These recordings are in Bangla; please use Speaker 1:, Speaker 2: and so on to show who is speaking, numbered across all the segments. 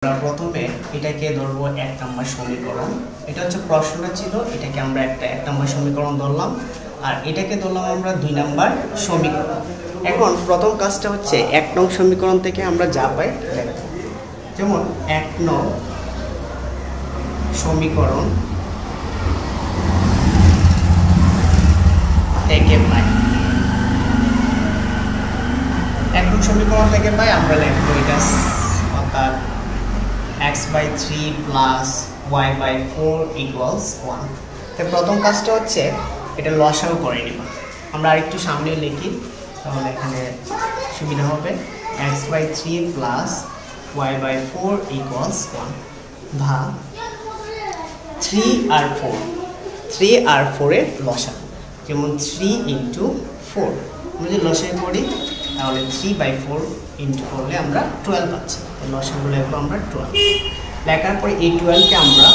Speaker 1: আমরা প্রথমে এটাকে ধরবো 1 নম্বর সমীকরণ। এটা হচ্ছে প্রশ্নটা ছিল, এটাকে আমরা একটা 1 নম্বর সমীকরণ ধরলাম, আর এটাকে ধরলাম আমরা 2 নম্বর সমীকরণ। এখন প্রথম কাজটা হচ্ছে 1 নং সমীকরণ থেকে আমরা যা পাই লিখব। যেমন 1 নং সমীকরণ থেকে পাই, 1 নং সমীকরণ থেকে পাই আমরা লিখব এটা অর্থাৎ x/3 plus y/4 equals 1। তো প্রথম কাজটা হচ্ছে এটা লসাগু করে নিব। আমরা আরেকটু সামনে লিখি তাহলে এখানে সুবিধা হবে। x/3 plus y/4 equals 1 ভাগ 3 আর 4, 3 আর 4 এর লসাগু, যেমন 3 into 4 আমরা যদি লসাগু করি তাহলে 3/4 into করলে আমরা 12 পাচ্ছি। লসাগু লিখবো আমরা 12। লেখার পরে এই 12 কে আমরা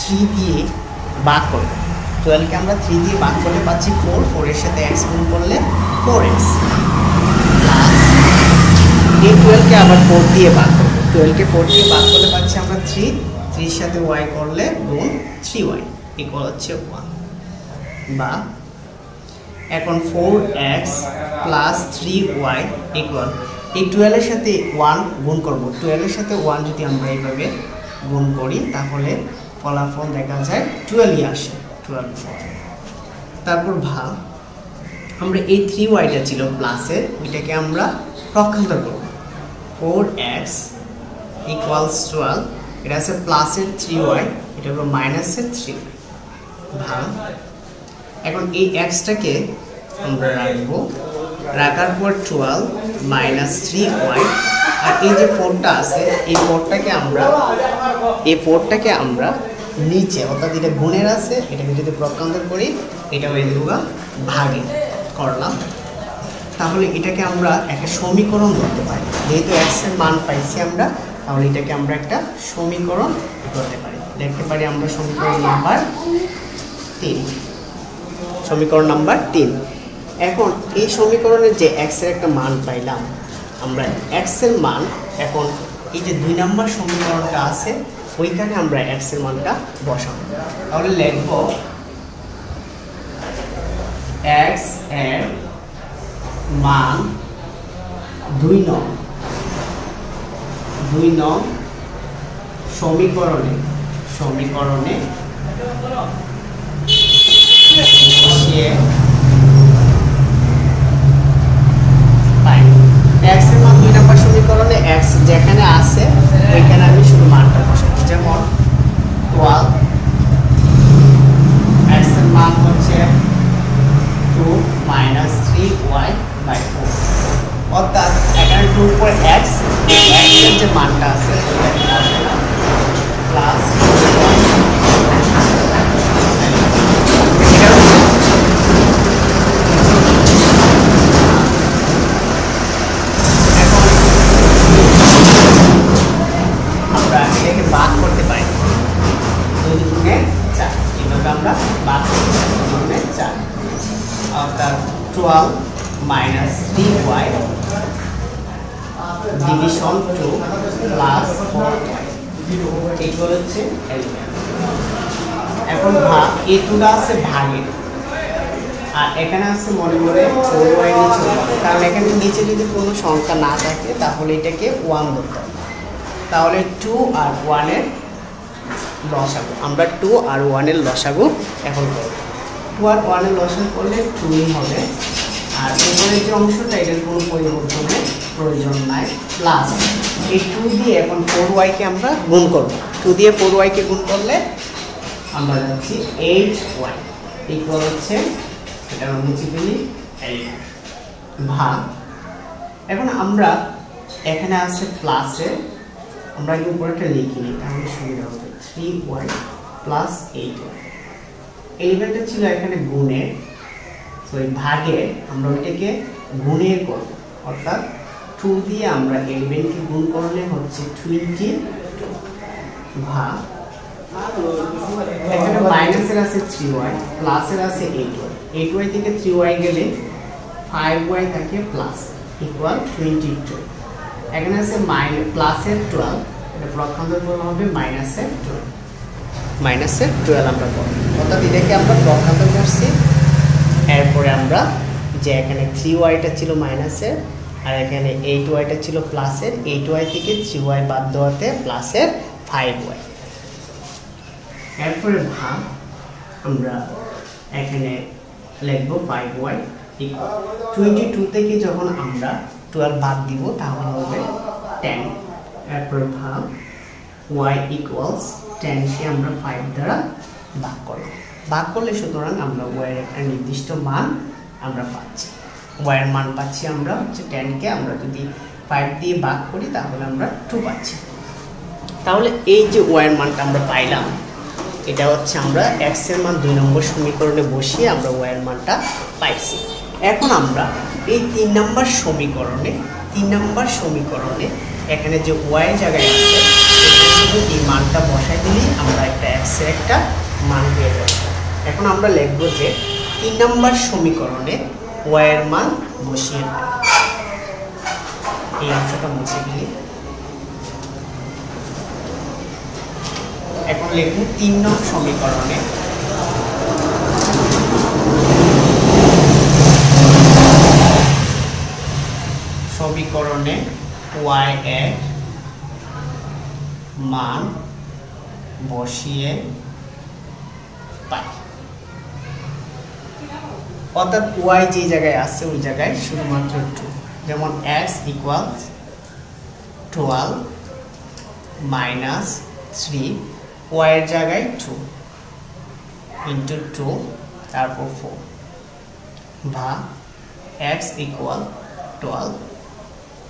Speaker 1: 3 দিয়ে ভাগ করব। 12 কে আমরা 3 দিয়ে ভাগ করলে পাচ্ছি 4, 4 এর সাথে x গুণ করলে 4x প্লাস এই 12 কে আবার 4 দিয়ে ভাগ করব। 12 কে 4 দিয়ে ভাগ করলে পাচ্ছি আমরা 3, 3 এর সাথে y করলে গুণ 3y ইকুয়াল হচ্ছে 1। বা এখন 4x প্লাস 3y ইকুয়াল এই 12 এর সাথে 1 গুণ করব। 12 এর সাথে 1 যদি আমরা এইভাবে গুণ করি তাহলে ফলাফল দেখা যায় 12ই আসে, 12। তারপর ভাগ আমরা এই 3yটা ছিল প্লাসের, ওইটাকে আমরা পক্ষান্তর করব। 4x ইকুয়ালস 12, এটা আছে প্লাসের 3y, এটা হলো মাইনাসের 3y ভাগ এখন এই xটাকে আমরা রাখবো, রাখার পর 12 মাইনাস 3y, আর এই যে 4টা আছে এই 4টাকে আমরা নিচে অর্থাৎ এটা গুণের আছে এটাকে যদি পক্ষান্তর করি এটা হয়ে যাবে ভাগে করলাম। তাহলে এটাকে আমরা একটা সমীকরণ ধরতে পারি। যেহেতু x এর মান পাইছি আমরা, তাহলে এটাকে আমরা একটা সমীকরণ ধরতে পারি। লিখতে পারি আমরা সমীকরণ নাম্বার 3, সমীকরণ নাম্বার 3। এখন এই সমীকরণের যে x এর একটা মান পাইলাম আমরা, x এর মান এখন এই যে 2 নম্বর সমীকরণটা আছে ওইখানে আমরা x এর মানটা বসাবো। তাহলে লিখব x এর মান 2 নং সমীকরণে বসিয়ে x এর মান 2 নম্বর সমীকরণে x যেখানে আছে ওইখানে আমি শুধু মানটা বসাবো। যেমন 12, x এর মান হচ্ছে 2 মাইনাস 3y/4, অর্থাৎ এখানে 2 উপর x এর যে মানটা আছে প্লাস ভাগ করতে পারি 2 গুণে 4, এইভাবে আমরা ভাগ করতে পারি 2 গুণে 4, অর্থাৎ 12 minus 3y division 2 plus 4y equal হচ্ছে 11। এখন ভাগ এই 2টা আছে ভাগে, আর এখানে আছে মনে করে 4y নিচে, কারণ এখানে নিচে যদি কোনো সংখ্যা না থাকে তাহলে এটাকে 1 ধরতে হবে। তাহলে 2 আর 1 এর লসাগু, আমরা 2 আর 1 এর লসাগু এখন করব। 2 আর 1 এর লসাগু করলে 2ই হবে, আর উপরের যে অংশটা এটার কোনো পরিবর্তনের প্রয়োজন নাই, প্লাস এই 2 দিয়ে এখন 4y কে আমরা গুণ করব। 2 দিয়ে 4y কে গুণ করলে আমরা যাচ্ছি 8y ইকুয়াল হচ্ছে, এটা মুছে ফেলি 8 ভাগ। এখন আমরা এখানে আছে প্লাসে, আমরা কি উপরেটা লিখি নি তাহলে সুবিধা হবে। 3y প্লাস 8y, 11টা ছিল এখানে গুণে, তো এই ভাগে আমরা ওইটাকে গুণের করব, অর্থাৎ 2 দিয়ে আমরা 11 কে গুণ করলে হচ্ছে 22 ভাগ এখানে মাইনাসের আছে 3y, প্লাসের আছে 8y, 8y থেকে 3y গেলে 5y থাকে প্লাস ইকুয়াল 22। এখানে আছে প্লাসের 12 এটা পক্ষান্তর করলে হবে মাইনাসের 12 আমরা করব, অর্থাৎ এটাকে আমরা পক্ষান্তর করছি। এরপরে আমরা যে এখানে 3y ছিল মাইনাসের আর এখানে 8y ছিল প্লাসের, 8y থেকে 3y বাদ দেওয়াতে প্লাসের 5y। এরপরে ভাগ আমরা এখানে লিখব 5y ইকুয়াল 22 থেকে যখন আমরা 12 বাদ দিব তাহলে হবে 10। এরপর ভাগ y ইকুয়ালস 10 কে আমরা 5 দ্বারা ভাগ করলে সুতরাং আমরা y এর একটা নির্দিষ্ট মান আমরা পাচ্ছি। y এর মান পাচ্ছি আমরা হচ্ছে 10 কে আমরা যদি 5 দিয়ে ভাগ করি তাহলে আমরা 2 পাচ্ছি। তাহলে এই যে y এর মানটা আমরা পাইলাম, এটা হচ্ছে আমরা x এর মান 2 নম্বর সমীকরণে বসিয়ে আমরা y এর মানটা পাইছি। এখন আমরা এই 3 নম্বর সমীকরণে এখানে যে y এর জায়গায় আছে এখানে এই মানটা বসাই দিলেই আমরা একটা x এর একটা মান পেয়ে যাব। এখন আমরা লিখব যে 3 নম্বর সমীকরণে y এর মান বসিয়ে এই অংশটা মুছে দিই। এখন লিখব 3 নং সমীকরণে y এর মান বসিয়ে পাই, অর্থাৎ y যে জায়গায় আছে ওই জায়গায় শুধুমাত্র 2, যেমন x ইকুয়াল 12 মাইনাস 3, y এর জায়গায় 2 ইন্টু 2 তারপর 4 বা x ইকুয়াল 12,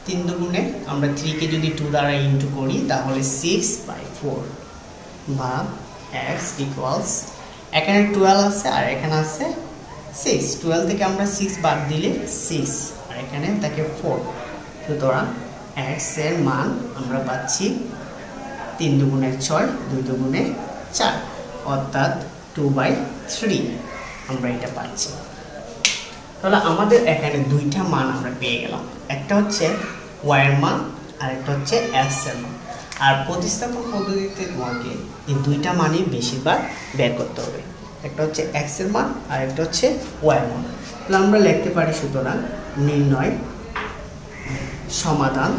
Speaker 1: 3 দুগুণে আমরা 3 কে যদি 2 দ্বারা ইন্টু করি তাহলে 6/4 বা x ইকুয়ালস এখানে 12 আছে আর এখানে আছে 6, 12 থেকে আমরা 6 বাদ দিলে 6 আর এখানে থাকে 4, সুতরাং x এর মান আমরা পাচ্ছি 3 দুগুণে 6, 2 দুগুণে 4 অর্থাৎ 2/3 আমরা এটা পাচ্ছি। তাহলে আমাদের এখানে দুইটা মান আমরা পেয়ে গেলাম, একটা হচ্ছে y এর মান আর একটা হচ্ছে x এর মান। আর প্রতিস্থাপন পদ্ধতিতে তোমাকে এই দুইটা মানই বেশিরভাগ বের করতে হবে, একটা হচ্ছে x এর মান আর একটা হচ্ছে y এর মান। তাহলে আমরা লিখতে পারি সুতরাং নির্ণয় সমাধান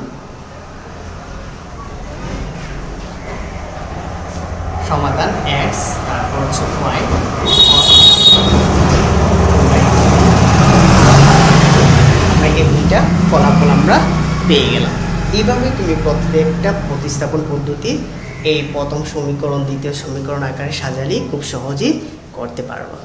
Speaker 1: x তারপর হচ্ছে y এই দুইটা ফলাফল আমরা পেয়ে গেলাম। এইভাবে তুমি প্রত্যেকটা প্রতিস্থাপন পদ্ধতি এই প্রথম সমীকরণ দ্বিতীয় সমীকরণ আকারে সাজালেই খুব সহজেই করতে পারবা।